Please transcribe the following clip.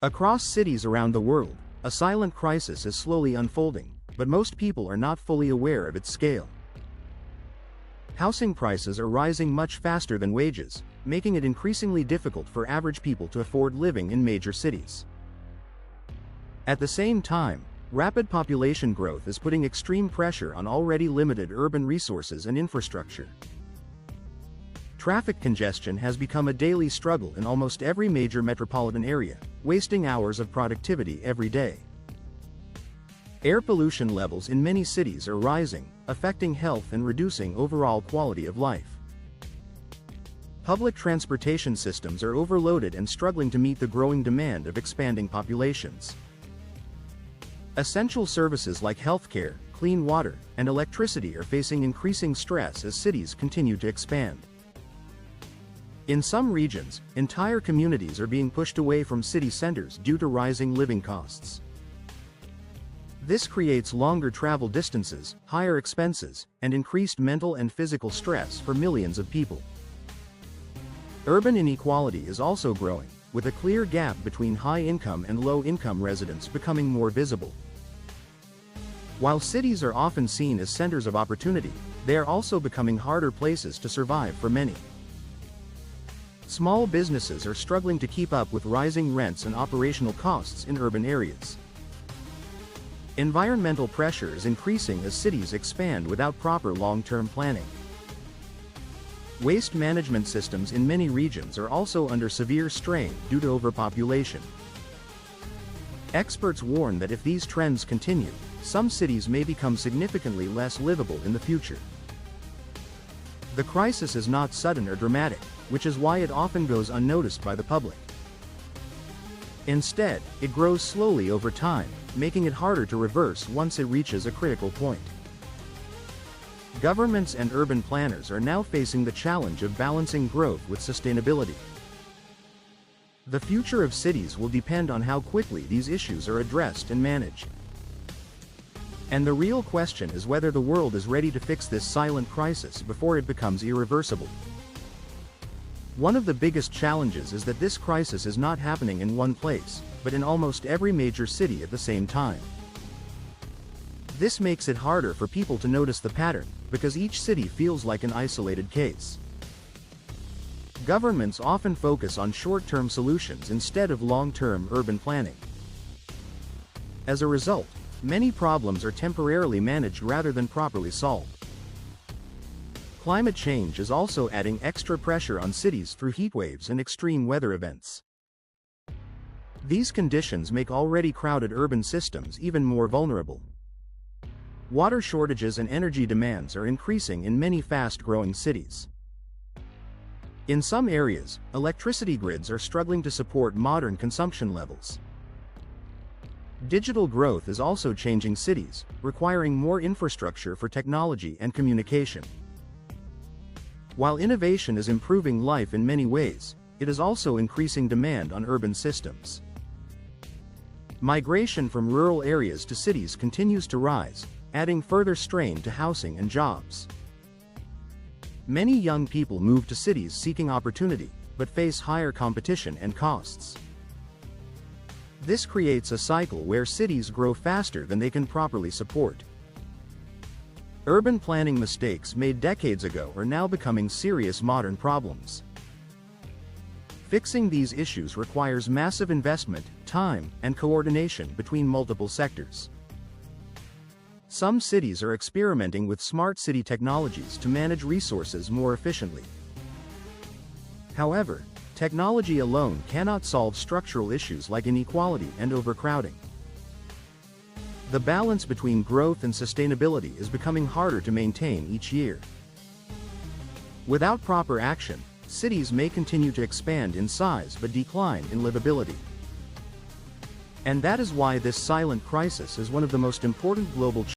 Across cities around the world, a silent crisis is slowly unfolding, but most people are not fully aware of its scale. Housing prices are rising much faster than wages, making it increasingly difficult for average people to afford living in major cities. At the same time, rapid population growth is putting extreme pressure on already limited urban resources and infrastructure. Traffic congestion has become a daily struggle in almost every major metropolitan area, wasting hours of productivity every day. Air pollution levels in many cities are rising, affecting health and reducing overall quality of life. Public transportation systems are overloaded and struggling to meet the growing demand of expanding populations. Essential services like healthcare, clean water, and electricity are facing increasing stress as cities continue to expand. In some regions, entire communities are being pushed away from city centers due to rising living costs. This creates longer travel distances, higher expenses, and increased mental and physical stress for millions of people. Urban inequality is also growing, with a clear gap between high-income and low-income residents becoming more visible. While cities are often seen as centers of opportunity, they are also becoming harder places to survive for many. Small businesses are struggling to keep up with rising rents and operational costs in urban areas. Environmental pressure is increasing as cities expand without proper long-term planning. Waste management systems in many regions are also under severe strain due to overpopulation. Experts warn that if these trends continue, some cities may become significantly less livable in the future. The crisis is not sudden or dramatic, which is why it often goes unnoticed by the public. Instead, it grows slowly over time, making it harder to reverse once it reaches a critical point. Governments and urban planners are now facing the challenge of balancing growth with sustainability. The future of cities will depend on how quickly these issues are addressed and managed. And the real question is whether the world is ready to fix this silent crisis before it becomes irreversible. One of the biggest challenges is that this crisis is not happening in one place, but in almost every major city at the same time. This makes it harder for people to notice the pattern, because each city feels like an isolated case. Governments often focus on short-term solutions instead of long-term urban planning. As a result, many problems are temporarily managed rather than properly solved. Climate change is also adding extra pressure on cities through heat waves and extreme weather events. These conditions make already crowded urban systems even more vulnerable. Water shortages and energy demands are increasing in many fast-growing cities. In some areas, electricity grids are struggling to support modern consumption levels. Digital growth is also changing cities, requiring more infrastructure for technology and communication. While innovation is improving life in many ways, it is also increasing demand on urban systems. Migration from rural areas to cities continues to rise, adding further strain to housing and jobs. Many young people move to cities seeking opportunity, but face higher competition and costs. This creates a cycle where cities grow faster than they can properly support. Urban planning mistakes made decades ago are now becoming serious modern problems. Fixing these issues requires massive investment, time, and coordination between multiple sectors. Some cities are experimenting with smart city technologies to manage resources more efficiently. However, technology alone cannot solve structural issues like inequality and overcrowding. The balance between growth and sustainability is becoming harder to maintain each year. Without proper action, cities may continue to expand in size but decline in livability. And that is why this silent crisis is one of the most important global challenges